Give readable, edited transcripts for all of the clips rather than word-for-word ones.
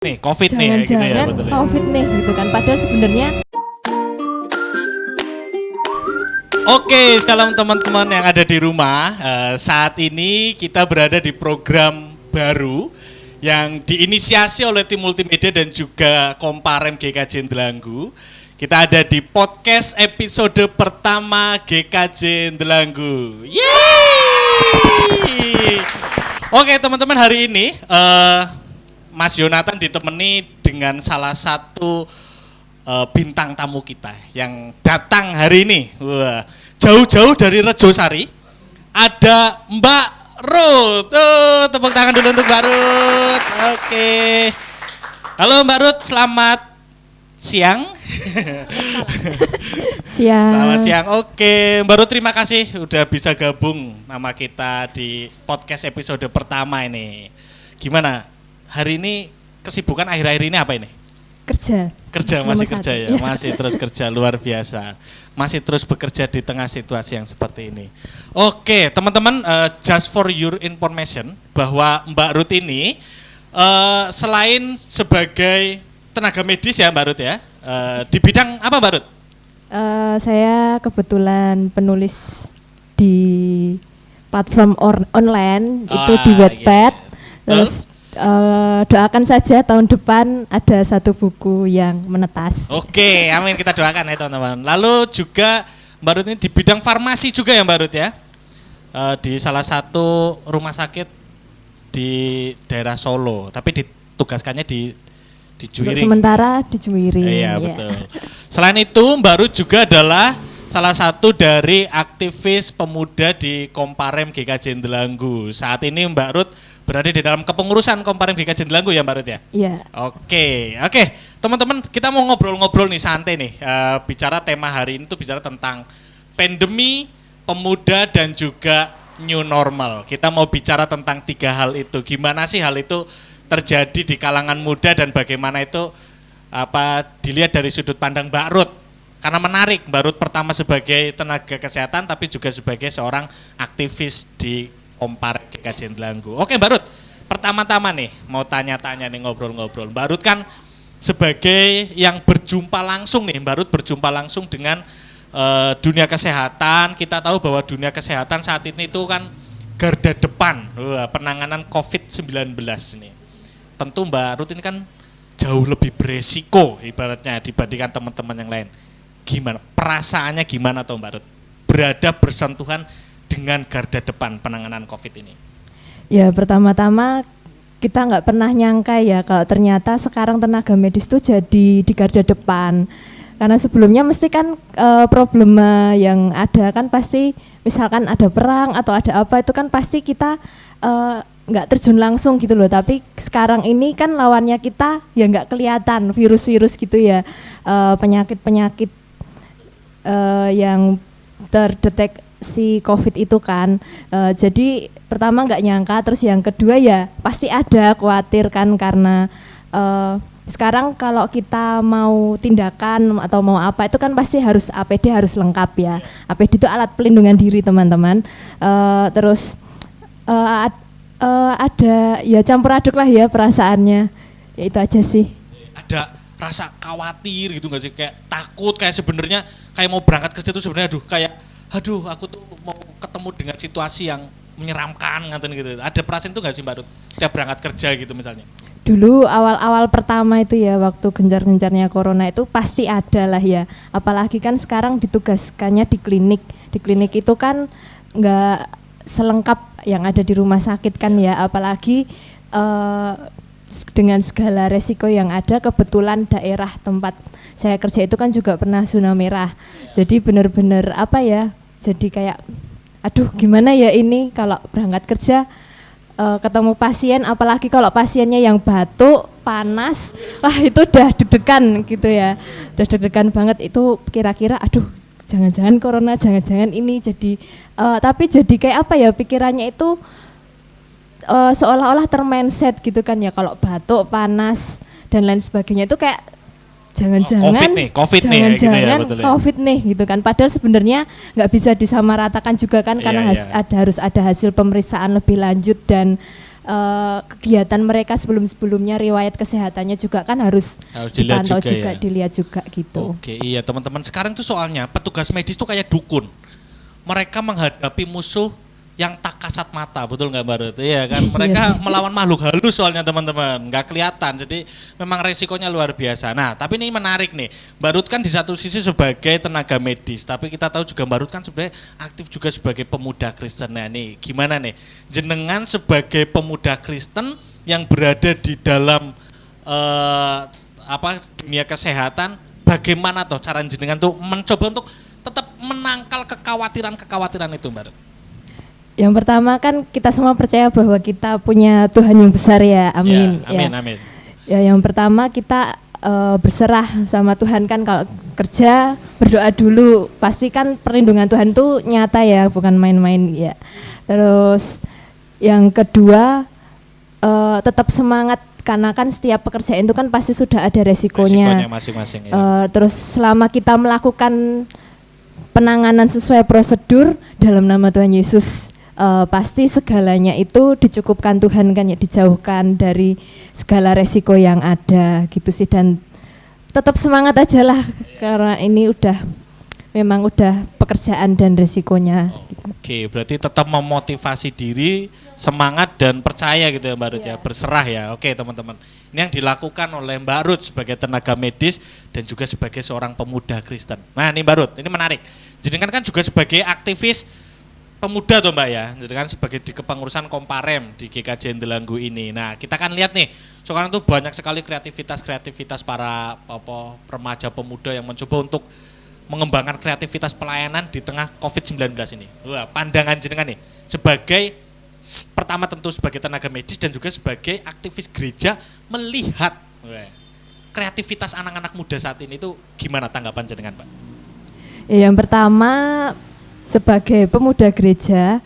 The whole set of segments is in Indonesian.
nih COVID nih ya, gitu ya, betul ya. COVID nih gitu kan, padahal sebenarnya. Oke, salam teman-teman yang ada di rumah. Saat ini kita berada di program baru yang diinisiasi oleh tim multimedia dan juga Komparem GKJ Ndelanggu. Kita ada di podcast episode pertama GKJ Ndelanggu. Yeay! Oke teman-teman, hari ini Mas Yonatan ditemani dengan salah satu bintang tamu kita yang datang hari ini. Wah, jauh-jauh dari Rejosari. Ada Mbak Ruth. Tepuk tangan dulu untuk Mbak Ruth. Oke. Halo Mbak Ruth, selamat siang. Siang. Selamat siang. Oke, Mbak Ruth, terima kasih udah bisa gabung sama kita di podcast episode pertama ini. Gimana? Hari ini kesibukan akhir-akhir ini apa ini? Kerja, masih kerja ya, masih terus kerja, luar biasa. Masih terus bekerja di tengah situasi yang seperti ini. Oke, teman-teman, just for your information, bahwa Mbak Ruth ini selain sebagai tenaga medis ya Mbak Ruth ya, di bidang apa Mbak Ruth? Saya kebetulan penulis di platform online, itu di Wattpad. Terus doakan saja tahun depan ada satu buku yang menetas. Oke, amin, kita doakan ya teman-teman. Lalu juga Mbak Ruth ini di bidang farmasi juga ya Mbak Ruth ya, di salah satu rumah sakit di daerah Solo, tapi ditugaskannya di Juwiring. Sementara di Juwiring. Iya betul. Selain itu Mbak Ruth juga adalah salah satu dari aktivis pemuda di Komparem GKJ Ndelanggu. Saat ini Mbak Ruth berada di dalam kepengurusan Komparem GKJ Ndelanggu ya Mbak Ruth ya? Iya. Oke, teman-teman, kita mau ngobrol-ngobrol nih, santai nih. Bicara tema hari ini tuh bicara tentang pandemi, pemuda dan juga new normal. Kita mau bicara tentang 3 hal itu. Gimana sih hal itu terjadi di kalangan muda dan bagaimana itu dilihat dari sudut pandang Mbak Ruth. Karena menarik, Mbak Ruth pertama sebagai tenaga kesehatan tapi juga sebagai seorang aktivis di Komparem GKJ Ndelanggu. Oke Mbak Ruth, pertama-tama nih mau tanya-tanya nih, ngobrol-ngobrol. Mbak Ruth kan sebagai yang berjumpa langsung nih, Mbak Ruth berjumpa langsung dengan dunia kesehatan. Kita tahu bahwa dunia kesehatan saat ini itu kan garda depan penanganan COVID-19 nih. Tentu Mbak Ruth ini kan jauh lebih beresiko ibaratnya dibandingkan teman-teman yang lain. Gimana perasaannya, gimana tuh Mbak Ruth berada bersentuhan dengan garda depan penanganan COVID ini? Ya, pertama-tama kita nggak pernah nyangka ya kalau ternyata sekarang tenaga medis itu jadi di garda depan. Karena sebelumnya mesti kan problema yang ada kan pasti misalkan ada perang atau ada apa itu kan pasti kita nggak terjun langsung gitu loh. Tapi sekarang ini kan lawannya kita ya nggak kelihatan, virus-virus gitu ya, penyakit-penyakit yang terdeteksi COVID itu kan. Jadi pertama nggak nyangka, terus yang kedua ya pasti ada khawatir kan karena sekarang kalau kita mau tindakan atau mau apa itu kan pasti harus APD harus lengkap ya. APD itu alat pelindungan diri teman-teman. Terus ada ya campur aduk lah ya perasaannya. Ya itu aja sih. Ada rasa khawatir gitu nggak sih, kayak takut, kayak sebenarnya kayak mau berangkat kerja itu sebenarnya aduh aku tuh mau ketemu dengan situasi yang menyeramkan ngatain gitu. Ada perasaan itu nggak sih Mbak Ruth setiap berangkat kerja gitu misalnya? Dulu awal-awal pertama itu ya waktu gencar-gencarnya corona itu pasti ada lah ya. Apalagi kan sekarang ditugaskannya di klinik. Di klinik itu kan nggak selengkap yang ada di rumah sakit kan ya. Apalagi dengan segala resiko yang ada, kebetulan daerah tempat saya kerja itu kan juga pernah zona merah. Jadi benar-benar jadi kayak aduh gimana ya ini kalau berangkat kerja ketemu pasien, apalagi kalau pasiennya yang batuk, panas, wah itu udah deg-degan gitu ya. Udah deg-degan banget itu, kira-kira aduh jangan-jangan corona, jangan-jangan ini jadi tapi jadi kayak pikirannya itu seolah-olah termindset gitu kan ya, kalau batuk, panas dan lain sebagainya itu kayak jangan-jangan COVID nih ya, gitu ya, betul ya. COVID nih gitu kan. Padahal sebenarnya nggak bisa disamaratakan juga kan, karena harus ada hasil pemeriksaan lebih lanjut dan kegiatan mereka sebelum-sebelumnya, riwayat kesehatannya juga kan harus dilihat dipantau juga, ya. dilihat juga gitu. Oke, iya teman-teman, sekarang tuh soalnya petugas medis tuh kayak dukun. Mereka menghadapi musuh yang tak kasat mata, betul nggak Mbak Ruth? Iya kan, mereka melawan makhluk halus soalnya teman-teman, nggak kelihatan, jadi memang resikonya luar biasa. Nah, tapi ini menarik nih, Mbak Ruth kan di satu sisi sebagai tenaga medis, tapi kita tahu juga Mbak Ruth kan sebenarnya aktif juga sebagai pemuda Kristen. Nah nih, gimana nih, jenengan sebagai pemuda Kristen yang berada di dalam dunia kesehatan, bagaimana toh cara jenengan tuh mencoba untuk tetap menangkal kekhawatiran itu Mbak Ruth? Yang pertama kan kita semua percaya bahwa kita punya Tuhan yang besar ya, amin. Ya, amin, amin. Ya, yang pertama kita berserah sama Tuhan kan, kalau kerja berdoa dulu, pasti kan perlindungan Tuhan tuh nyata ya, bukan main-main ya. Terus yang kedua tetap semangat, karena kan setiap pekerjaan itu kan pasti sudah ada resikonya masing-masing ya. Terus selama kita melakukan penanganan sesuai prosedur dalam nama Tuhan Yesus, pasti segalanya itu dicukupkan Tuhan kan ya, dijauhkan dari segala resiko yang ada gitu sih. Dan tetap semangat aja lah, karena ini memang udah pekerjaan dan resikonya. Oke, berarti tetap memotivasi diri, semangat dan percaya gitu ya Mbak Ruth ya, berserah ya. Oke teman-teman, ini yang dilakukan oleh Mbak Ruth sebagai tenaga medis dan juga sebagai seorang pemuda Kristen. Nah ini Mbak Ruth, ini menarik. Jadi kan juga sebagai aktivis pemuda tuh Mbak ya, jadi kan sebagai di kepengurusan Komparem di GKJ Indralanggu ini. Nah kita kan lihat nih, sekarang tuh banyak sekali kreativitas para remaja pemuda yang mencoba untuk mengembangkan kreativitas pelayanan di tengah COVID-19 ini. Wah, pandangan jenengan nih, sebagai pertama tentu sebagai tenaga medis dan juga sebagai aktivis gereja, melihat kreativitas anak-anak muda saat ini itu gimana tanggapan jenengan Pak? Yang pertama, sebagai pemuda gereja,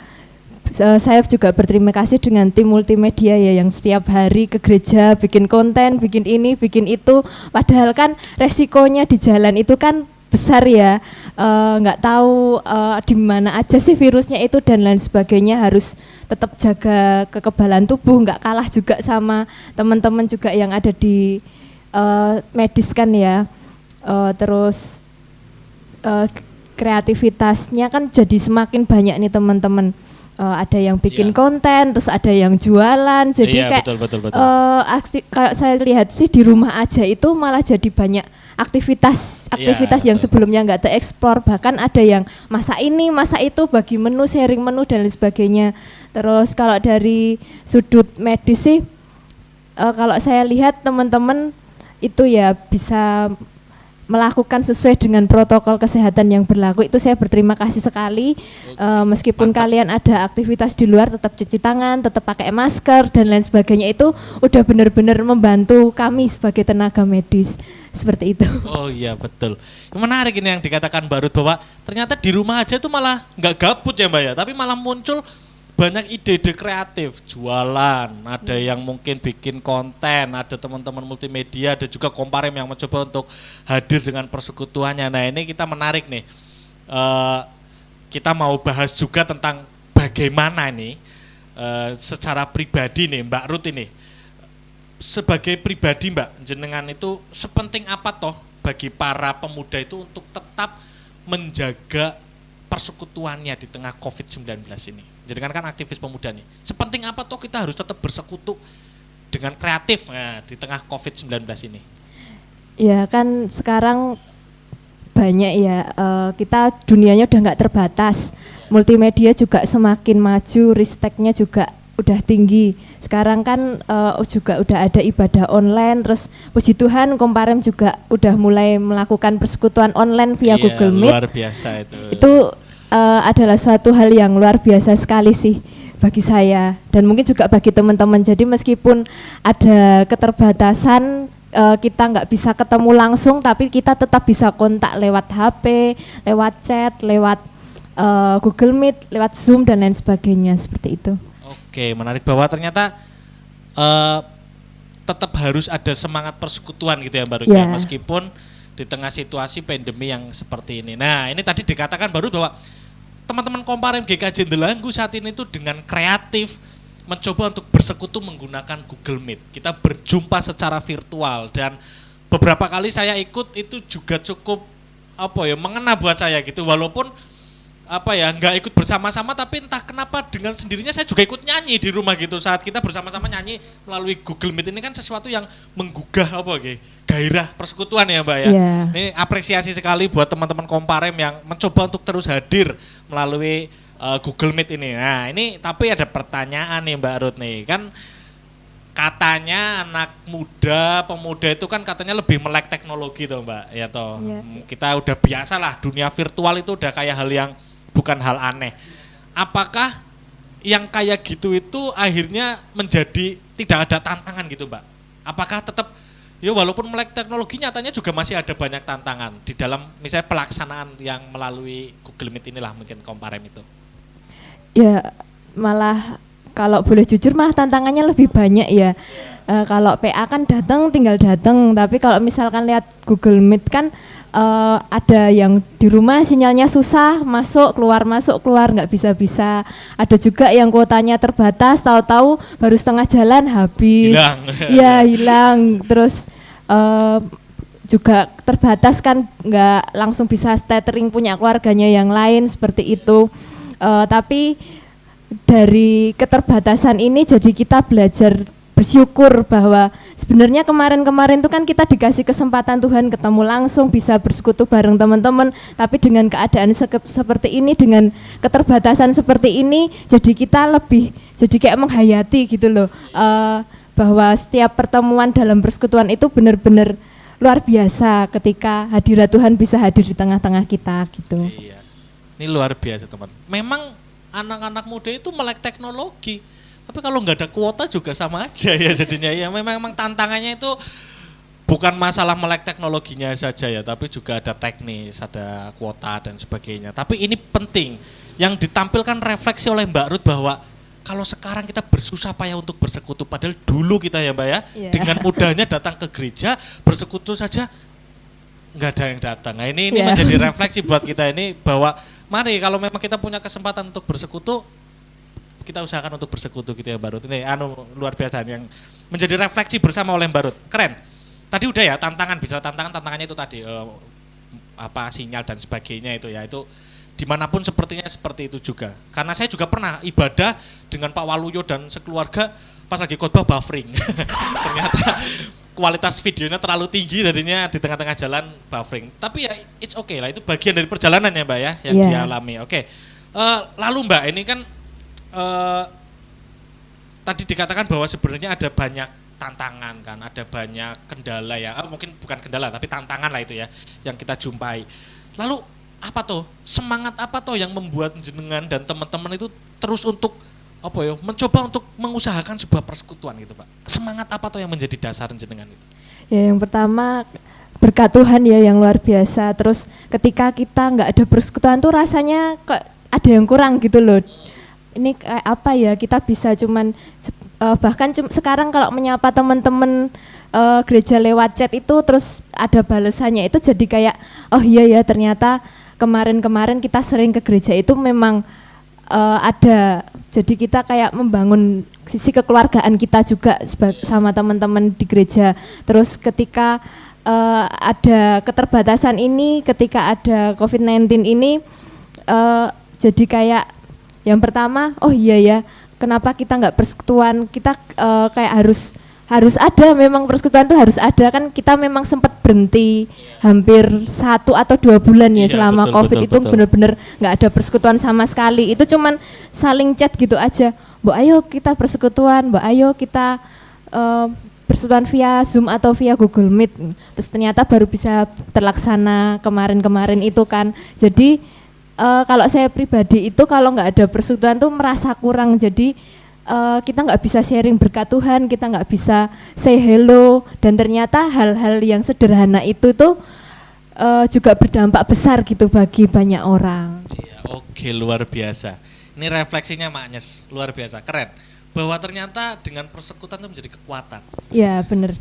saya juga berterima kasih dengan tim multimedia ya, yang setiap hari ke gereja bikin konten, bikin ini, bikin itu. Padahal kan resikonya di jalan itu kan besar ya, nggak tahu di mana aja sih virusnya itu dan lain sebagainya. Harus tetap jaga kekebalan tubuh, nggak kalah juga sama teman-teman juga yang ada di medis kan ya. Terus kreativitasnya kan jadi semakin banyak nih teman-teman. Ada yang bikin konten, terus ada yang jualan. Jadi kayak betul. Kayak saya lihat sih di rumah aja itu malah jadi banyak aktivitas yang sebelumnya nggak tereksplor. Bahkan ada yang masak ini, masak itu, bagi menu, sharing menu dan lain sebagainya. Terus kalau dari sudut medis sih, kalau saya lihat teman-teman itu ya bisa melakukan sesuai dengan protokol kesehatan yang berlaku. Itu saya berterima kasih sekali. Meskipun kalian ada aktivitas di luar, tetap cuci tangan, tetap pakai masker dan lain sebagainya, itu udah benar-benar membantu kami sebagai tenaga medis, seperti itu. Oh iya betul. Menarik ini yang dikatakan Mbak Ruth, bahwa ternyata di rumah aja tuh malah nggak gabut ya Mbak ya, tapi malah muncul banyak ide-ide kreatif, jualan, ada yang mungkin bikin konten, ada teman-teman multimedia, ada juga Komparem yang mencoba untuk hadir dengan persekutuannya. Nah ini kita menarik nih, kita mau bahas juga tentang bagaimana nih secara pribadi nih Mbak Ruth ini, sebagai pribadi Mbak, jenengan itu sepenting apa toh bagi para pemuda itu untuk tetap menjaga persekutuannya di tengah COVID-19 ini. Jadi kan aktivis pemuda nih, sepenting apa toh kita harus tetap bersekutu dengan kreatif di tengah COVID-19 ini? Ya kan sekarang banyak ya, kita dunianya udah nggak terbatas, multimedia juga semakin maju, risteknya juga udah tinggi. Sekarang kan juga udah ada ibadah online, terus puji Tuhan Komparem juga udah mulai melakukan persekutuan online via Google Meet. Luar biasa itu. Itu adalah suatu hal yang luar biasa sekali sih bagi saya dan mungkin juga bagi teman-teman. Jadi meskipun ada keterbatasan, kita nggak bisa ketemu langsung, tapi kita tetap bisa kontak lewat HP, lewat chat, lewat Google Meet, lewat Zoom dan lain sebagainya, seperti itu. Oke, menarik bahwa ternyata tetap harus ada semangat persekutuan gitu ya Mbak Ruth, ya, meskipun di tengah situasi pandemi yang seperti ini. Nah ini tadi dikatakan baru bahwa teman-teman Komparem GKJ Indralanggu saat ini itu dengan kreatif mencoba untuk bersekutu menggunakan Google Meet. Kita berjumpa secara virtual dan beberapa kali saya ikut itu juga cukup mengena buat saya gitu, walaupun nggak ikut bersama-sama, tapi entah kenapa dengan sendirinya saya juga ikut nyanyi di rumah gitu saat kita bersama-sama nyanyi melalui Google Meet. Ini kan sesuatu yang menggugah gairah persekutuan ya Mbak ya. Yeah. Ini apresiasi sekali buat teman-teman Komparem yang mencoba untuk terus hadir melalui Google Meet ini. Nah ini tapi ada pertanyaan nih Mbak Ruth nih, kan katanya anak muda, pemuda itu kan katanya lebih melek teknologi tuh Mbak ya toh. Yeah. Kita udah biasa lah, dunia virtual itu udah kayak hal yang bukan hal aneh. Apakah yang kayak gitu itu akhirnya menjadi tidak ada tantangan gitu Mbak? Apakah tetap ya walaupun melek teknologi nyatanya juga masih ada banyak tantangan di dalam misalnya pelaksanaan yang melalui Google Meet inilah mungkin Komparem itu? Ya malah kalau boleh jujur mah tantangannya lebih banyak ya. Kalau PA kan tinggal datang, tapi kalau misalkan lihat Google Meet kan ada yang di rumah sinyalnya susah, masuk keluar nggak bisa. Ada juga yang kuotanya terbatas, tahu-tahu baru setengah jalan habis. Hilang. Iya hilang. Terus juga terbatas kan nggak langsung bisa tethering punya keluarganya yang lain seperti itu. Tapi dari keterbatasan ini jadi kita belajar bersyukur bahwa sebenarnya kemarin-kemarin itu kan kita dikasih kesempatan Tuhan ketemu langsung, bisa bersekutu bareng teman-teman, tapi dengan keadaan seperti ini, dengan keterbatasan seperti ini, jadi kita jadi kayak menghayati gitu loh, bahwa setiap pertemuan dalam persekutuan itu benar-benar luar biasa ketika hadirat Tuhan bisa hadir di tengah-tengah kita gitu. Iya. Ini luar biasa teman. Memang anak-anak muda itu melek teknologi, tapi kalau nggak ada kuota juga sama aja ya jadinya. Ya memang tantangannya itu bukan masalah melek teknologinya saja ya, tapi juga ada teknis, ada kuota dan sebagainya. Tapi ini penting yang ditampilkan refleksi oleh Mbak Ruth bahwa kalau sekarang kita bersusah payah untuk bersekutu, padahal dulu kita ya Mbak ya, dengan mudahnya datang ke gereja bersekutu saja nggak ada yang datang. Nah ini menjadi refleksi buat kita ini bahwa mari kalau memang kita punya kesempatan untuk bersekutu, kita usahakan untuk bersekutu gitu ya Mbak Ruth. Ini luar biasa yang menjadi refleksi bersama oleh Mbak Ruth. Keren. Tadi udah ya bicara tantangannya itu tadi sinyal dan sebagainya itu ya, itu dimanapun sepertinya seperti itu juga. Karena saya juga pernah ibadah dengan Pak Waluyo dan sekeluarga pas lagi khotbah buffering. Ternyata kualitas videonya terlalu tinggi, jadinya di tengah-tengah jalan buffering. Tapi ya it's okay lah, itu bagian dari perjalanan ya Mbak ya yang dialami. Oke. Lalu Mbak ini kan tadi dikatakan bahwa sebenarnya ada banyak tantangan kan, ada banyak kendala ya, mungkin bukan kendala tapi tantangan lah itu ya yang kita jumpai. Lalu semangat apa yang membuat jenengan dan teman-teman itu terus untuk mencoba untuk mengusahakan sebuah persekutuan gitu Pak? Semangat apa yang menjadi dasar jenengan itu? Ya yang pertama berkat Tuhan ya yang luar biasa. Terus ketika kita nggak ada persekutuan tuh rasanya kok ada yang kurang gitu loh. Ini kayak kita bisa cuman bahkan sekarang kalau menyapa teman-teman gereja lewat chat itu terus ada balasannya, itu jadi kayak oh iya ya ternyata kemarin-kemarin kita sering ke gereja itu memang ada, jadi kita kayak membangun sisi kekeluargaan kita juga sama teman-teman di gereja. Terus ketika ada keterbatasan ini, ketika ada COVID-19 ini, jadi kayak yang pertama, oh iya ya, kenapa kita nggak persekutuan, kita kayak harus ada, memang persekutuan itu harus ada kan. Kita memang sempat berhenti hampir 1 atau 2 bulan ya selama COVID itu benar-benar nggak ada persekutuan sama sekali. Itu cuman saling chat gitu aja, Mbak ayo kita persekutuan, Mbak ayo kita persekutuan via Zoom atau via Google Meet. Terus ternyata baru bisa terlaksana kemarin-kemarin itu kan. Jadi kalau saya pribadi itu kalau nggak ada persekutuan tuh merasa kurang. Jadi kita nggak bisa sharing berkat Tuhan, kita nggak bisa say hello, dan ternyata hal-hal yang sederhana itu tuh juga berdampak besar gitu bagi banyak orang. Iya, oke, luar biasa. Ini refleksinya Maknyes, luar biasa, keren. Bahwa ternyata dengan persekutuan itu menjadi kekuatan. Iya, benar.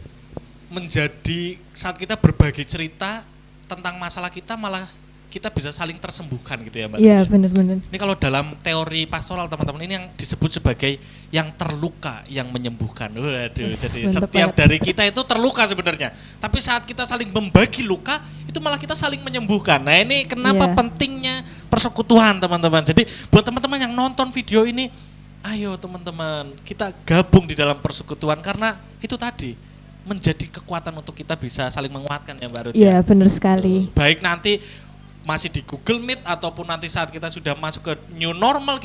Menjadi saat kita berbagi cerita tentang masalah kita, malah kita bisa saling tersembuhkan gitu ya Mbak. Iya, benar-benar. Ini kalau dalam teori pastoral teman-teman ini yang disebut sebagai yang terluka yang menyembuhkan. Waduh, Yes, jadi mantap setiap banget. dari kita itu terluka sebenarnya. Tapi saat kita saling membagi luka, itu malah kita saling menyembuhkan. Nah, ini kenapa Iya. pentingnya persekutuan teman-teman. Jadi buat teman-teman yang nonton video ini, ayo teman-teman, kita gabung di dalam persekutuan karena itu tadi menjadi kekuatan untuk kita bisa saling menguatkan ya Mbak Ruth. Iya, benar sekali. Baik nanti masih di Google Meet ataupun nanti saat kita sudah masuk ke new normal,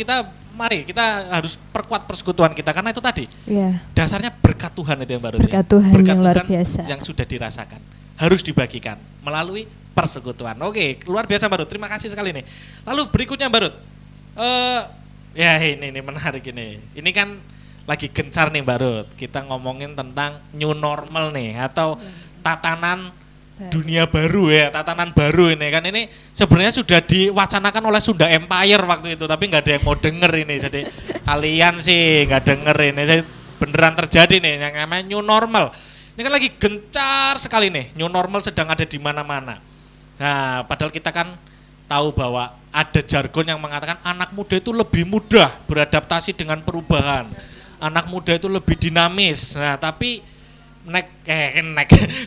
mari kita harus perkuat persekutuan kita karena itu tadi Iya. dasarnya berkat Tuhan itu ya Mbak Ruth. Berkat Tuhan yang luar biasa. yang sudah dirasakan harus dibagikan melalui persekutuan. Oke, luar biasa Mbak Ruth. Terima kasih sekali nih. Lalu berikutnya Mbak Ruth. Ya ini menarik ini. Ini kan lagi gencar nih Mbak Ruth. Kita ngomongin tentang new normal nih atau tatanan dunia baru ya, tatanan baru ini kan ini sebenarnya sudah diwacanakan oleh Sunda Empire waktu itu tapi nggak ada yang mau denger ini, jadi kalian sih nggak denger ini, jadi beneran terjadi nih yang namanya new normal. Ini kan lagi gencar sekali nih, new normal sedang ada di mana-mana. Nah, padahal kita kan tahu bahwa ada jargon yang mengatakan anak muda itu lebih mudah beradaptasi dengan perubahan, anak muda itu lebih dinamis. Nah, tapi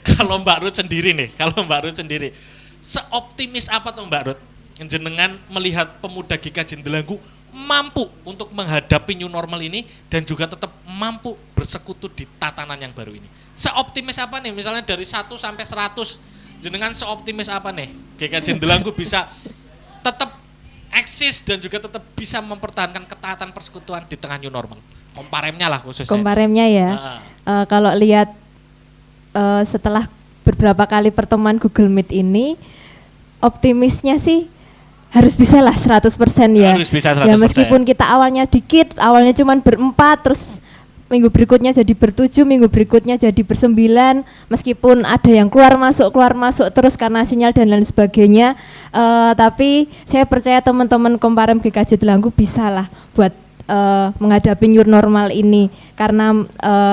kalau Mbak Ruth sendiri nih, seoptimis apa tuh Mbak Ruth jenengan melihat pemuda GKJ Delanggu mampu untuk menghadapi new normal ini dan juga tetap mampu bersekutu di tatanan yang baru ini? Seoptimis apa nih, misalnya dari 1 sampai 100 jenengan seoptimis apa nih GKJ Delanggu bisa tetap eksis dan juga tetap bisa mempertahankan ketaatan persekutuan di tengah new normal? Komparemnya lah khususnya. Komparemnya ya, kalau lihat setelah beberapa kali pertemuan Google Meet ini, optimisnya sih harus bisa lah 100% ya. Harus bisa 100%. Ya meskipun kita awalnya sedikit, awalnya cuma berempat, terus minggu berikutnya jadi bertujuh, minggu berikutnya jadi bersembilan, meskipun ada yang keluar masuk terus karena sinyal dan lain sebagainya, tapi saya percaya teman-teman Komparem GKJ Delanggu bisa lah buat menghadapi new normal ini, karena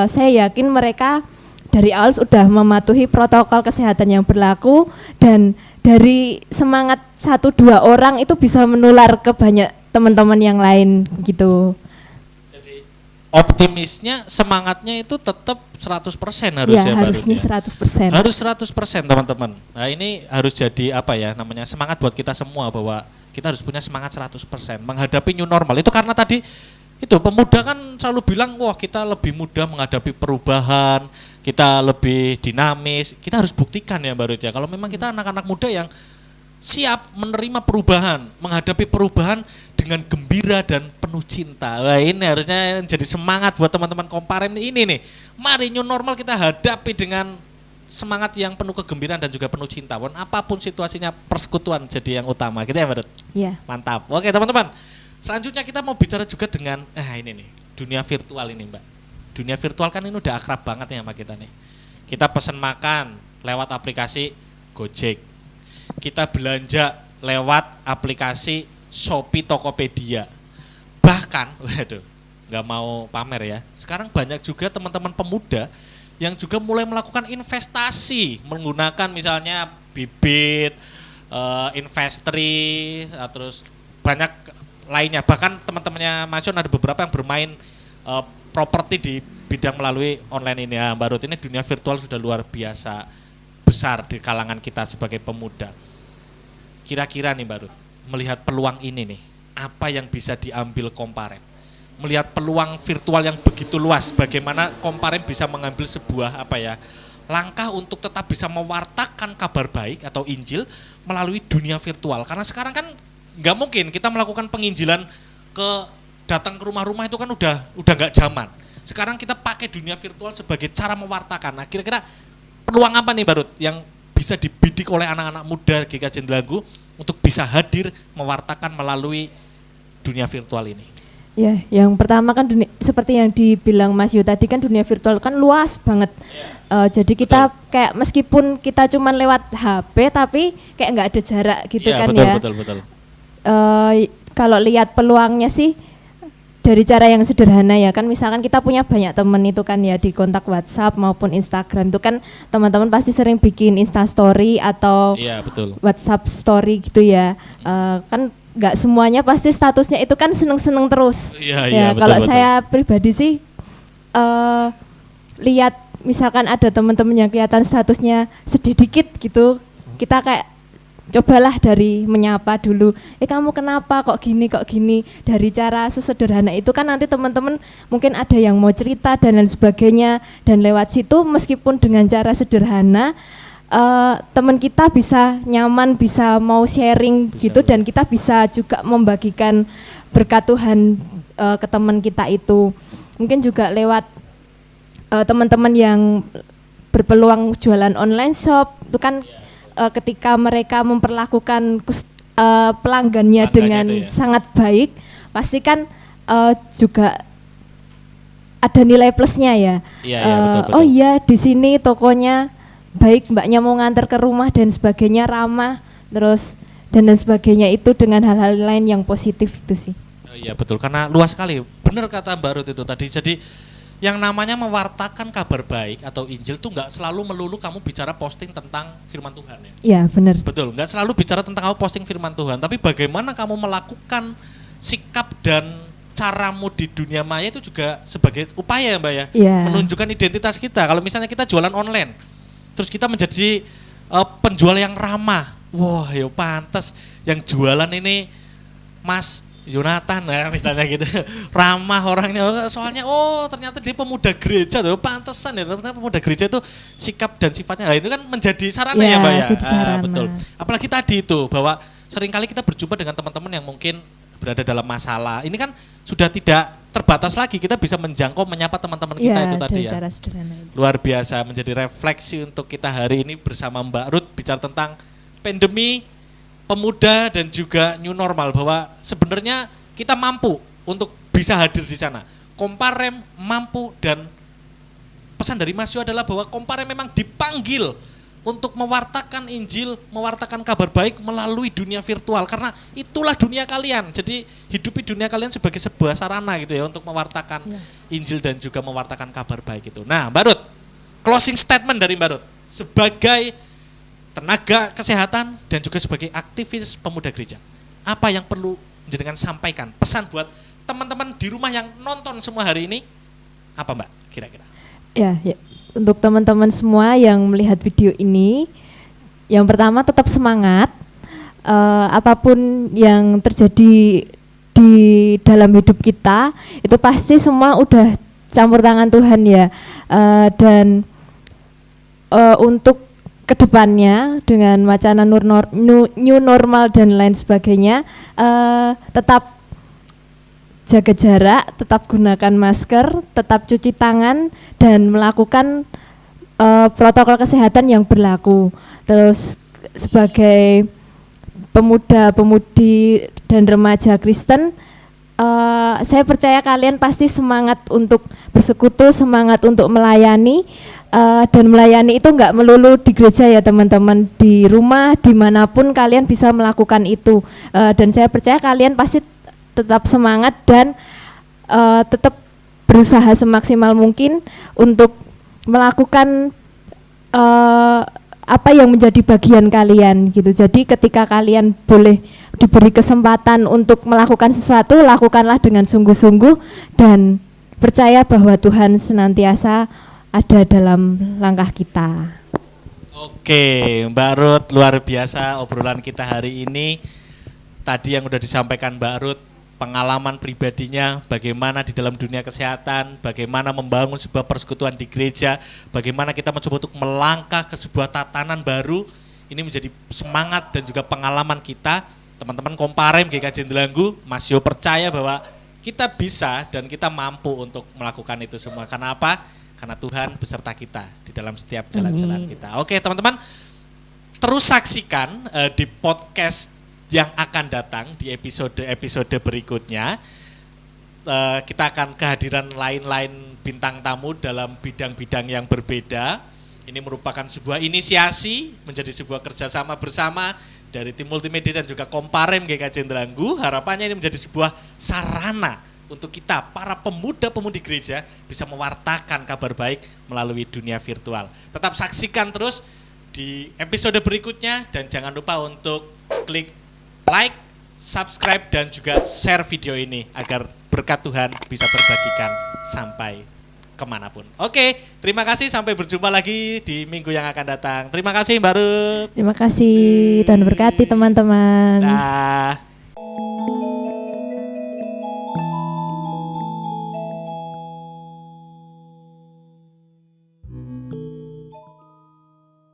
saya yakin mereka dari awal sudah mematuhi protokol kesehatan yang berlaku dan dari semangat 1-2 orang itu bisa menular ke banyak teman-teman yang lain gitu. Jadi optimisnya, semangatnya itu tetap 100% harusnya ya, harusnya 100%. Harus 100% teman-teman. Nah, ini harus jadi apa ya namanya, semangat buat kita semua bahwa kita harus punya semangat 100% menghadapi new normal. Itu karena tadi itu pemuda kan selalu bilang, wah kita lebih mudah menghadapi perubahan, kita lebih dinamis. Kita harus buktikan ya Mbak Ruth ya, kalau memang kita anak-anak muda yang siap menerima perubahan, menghadapi perubahan dengan gembira dan penuh cinta. Wah, ini harusnya jadi semangat buat teman-teman Komparem ini nih. Mari new normal kita hadapi dengan semangat yang penuh kegembiraan dan juga penuh cinta. Walaupun apapun situasinya, persekutuan jadi yang utama. Gitu ya Mbak Ruth? Iya. Mantap. Oke teman-teman, selanjutnya kita mau bicara juga dengan ini nih, dunia virtual ini Mbak. Dunia virtual kan ini udah akrab banget ya sama kita nih. Kita pesan makan lewat aplikasi Gojek. Kita belanja lewat aplikasi Shopee, Tokopedia. Bahkan, waduh, nggak mau pamer ya, sekarang banyak juga teman-teman pemuda yang juga mulai melakukan investasi menggunakan misalnya bibit, investri, terus banyak lainnya. Bahkan teman-temannya Mas Yon ada beberapa yang bermain properti di bidang melalui online ini ya Mbak Ruth. Ini dunia virtual sudah luar biasa besar di kalangan kita sebagai pemuda. Kira-kira nih Mbak Ruth, melihat peluang ini nih, apa yang bisa diambil Komparem? Melihat peluang virtual yang begitu luas, bagaimana Komparem bisa mengambil sebuah langkah untuk tetap bisa mewartakan kabar baik atau Injil melalui dunia virtual. Karena sekarang kan nggak mungkin kita melakukan penginjilan datang ke rumah-rumah, itu kan udah nggak zaman. Sekarang kita pakai dunia virtual sebagai cara mewartakan. Nah, kira-kira peluang apa nih Mbak Ruth yang bisa dibidik oleh anak-anak muda GKJ Delanggu untuk bisa hadir mewartakan melalui dunia virtual ini? Ya, yang pertama kan seperti yang dibilang Mas Yu tadi, kan dunia virtual kan luas banget. Jadi kita kayak meskipun kita cuman lewat HP tapi kayak nggak ada jarak gitu kan betul, ya. Betul. Kalau lihat peluangnya sih dari cara yang sederhana ya kan, misalkan kita punya banyak teman itu kan ya di kontak WhatsApp maupun Instagram itu kan teman-teman pasti sering bikin Insta Story atau Iya, betul. WhatsApp Story gitu ya. Kan nggak semuanya pasti statusnya itu kan seneng-seneng terus. Iya, Ya betul, kalau betul. saya pribadi sih lihat misalkan ada teman-teman yang kelihatan statusnya sedih dikit gitu, kita kayak cobalah dari menyapa dulu, kamu kenapa kok gini, dari cara sesederhana itu kan nanti teman-teman mungkin ada yang mau cerita dan lain sebagainya, dan lewat situ meskipun dengan cara sederhana teman kita bisa nyaman, bisa mau sharing Bisa, gitu, dan kita bisa juga membagikan berkat Tuhan ke teman kita itu. Mungkin juga lewat teman-teman yang berpeluang jualan online shop itu kan ketika mereka memperlakukan pelanggannya dengan itu ya. sangat baik, pasti kan juga ada nilai plusnya ya. Iya, betul. Oh iya, di sini tokonya baik, mbaknya mau nganter ke rumah dan sebagainya, ramah, terus dan sebagainya, itu dengan hal-hal lain yang positif itu sih. Oh, iya betul, karena luas sekali. Benar kata Mbak Ruth itu tadi. Jadi yang namanya mewartakan kabar baik atau Injil tuh nggak selalu melulu kamu bicara posting tentang firman Tuhan ya. Iya benar. Betul, nggak selalu bicara tentang kamu posting firman Tuhan, tapi bagaimana kamu melakukan sikap dan caramu di dunia maya itu juga sebagai upaya ya Mbak ya, menunjukkan identitas kita. Kalau misalnya kita jualan online, terus kita menjadi penjual yang ramah, wah ya pantas yang jualan ini Mas Yonatan ya misalnya gitu, ramah orangnya, soalnya ternyata dia pemuda gereja tuh, pantesan ya ternyata pemuda gereja itu sikap dan sifatnya, nah, itu kan menjadi sarana ya Mbak ya. Betul. Apalagi tadi itu bahwa seringkali kita berjumpa dengan teman-teman yang mungkin berada dalam masalah, ini kan sudah tidak terbatas lagi, kita bisa menjangkau menyapa teman-teman kita itu tadi ya. Luar biasa, menjadi refleksi untuk kita hari ini bersama Mbak Ruth bicara tentang pandemi, pemuda dan juga new normal, bahwa sebenarnya kita mampu untuk bisa hadir di sana. Komparem mampu, dan pesan dari Mas Yu adalah bahwa Komparem memang dipanggil untuk mewartakan Injil, mewartakan kabar baik melalui dunia virtual, karena itulah dunia kalian. Jadi hidupi dunia kalian sebagai sebuah sarana gitu ya untuk mewartakan Injil dan juga mewartakan kabar baik itu. Nah, Mbak Ruth, closing statement dari Mbak Ruth sebagai tenaga kesehatan dan juga sebagai aktivis pemuda gereja, apa yang perlu jenengan sampaikan, pesan buat teman-teman di rumah yang nonton semua hari ini, apa Mbak kira-kira? Ya, untuk teman-teman semua yang melihat video ini, yang pertama tetap semangat, apapun yang terjadi di dalam hidup kita itu pasti semua udah campur tangan Tuhan ya, dan untuk kedepannya dengan wacana new normal dan lain sebagainya, tetap jaga jarak, tetap gunakan masker, tetap cuci tangan, dan melakukan protokol kesehatan yang berlaku. Terus sebagai pemuda-pemudi dan remaja Kristen, saya percaya kalian pasti semangat untuk bersekutu, semangat untuk melayani, dan melayani itu nggak melulu di gereja ya teman-teman, di rumah dimanapun kalian bisa melakukan itu, dan saya percaya kalian pasti tetap semangat dan tetap berusaha semaksimal mungkin untuk melakukan apa yang menjadi bagian kalian gitu. Jadi ketika kalian boleh diberi kesempatan untuk melakukan sesuatu, lakukanlah dengan sungguh-sungguh dan percaya bahwa Tuhan senantiasa ada dalam langkah kita. Oke, Mbak Ruth, luar biasa obrolan kita hari ini. Tadi yang udah disampaikan Mbak Ruth, pengalaman pribadinya, bagaimana di dalam dunia kesehatan, bagaimana membangun sebuah persekutuan di gereja, bagaimana kita mencoba untuk melangkah ke sebuah tatanan baru. Ini menjadi semangat dan juga pengalaman kita, teman-teman Komparem GKJ Delanggu. Mas Yo percaya bahwa kita bisa dan kita mampu untuk melakukan itu semua. Karena apa? Karena Tuhan beserta kita di dalam setiap jalan-jalan kita. Oke teman-teman, terus saksikan di podcast yang akan datang di episode berikutnya. Kita akan kehadiran lain-lain bintang tamu dalam bidang-bidang yang berbeda. Ini merupakan sebuah inisiasi, menjadi sebuah kerjasama bersama dari tim multimedia dan juga Komparem GKJ Delanggu. Harapannya ini menjadi sebuah sarana untuk kita para pemuda-pemudi gereja bisa mewartakan kabar baik melalui dunia virtual. Tetap saksikan terus di episode berikutnya dan jangan lupa untuk klik like, subscribe dan juga share video ini agar berkat Tuhan bisa terbagikan sampai kemanapun. Oke, terima kasih, sampai berjumpa lagi di minggu yang akan datang. Terima kasih Mbak Ruth. Terima kasih, Tuhan berkati teman-teman. Dah.